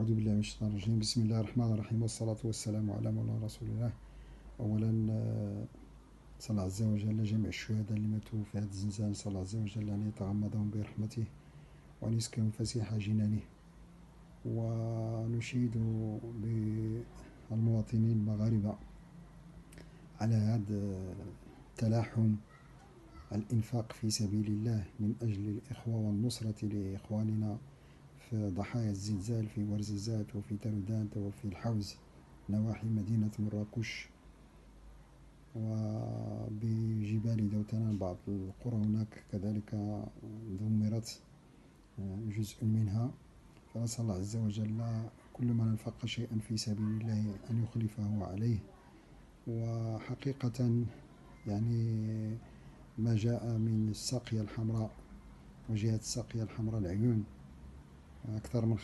أعوذ بالله من الشيطان الرجيم. بسم الله الرحمن الرحيم، والصلاة والسلام على مولانا رسول الله. أولا نسأل الله عز وجل جميع الشهداء اللي ماتوا في هذا الزلزال، نسأل الله عز وجل أن يتغمدهم برحمته وأن يسكنهم فسيح جنانه. ونشيد بالمواطنين المغاربة على هذا التلاحم، الإنفاق في سبيل الله من أجل الإخوة والنصرة لإخواننا في ضحايا الزلزال في ورزازات وفي ترودانت وفي الحوز نواحي مدينة مراكش وبجبال دوتنان. بعض القرى هناك كذلك دمرت جزء منها، فنسأل الله عز وجل كل من انفق شيئا في سبيل الله أن يخلفه عليه. وحقيقة يعني ما جاء من الساقية الحمراء وجهة الساقية الحمراء العيون أكثر من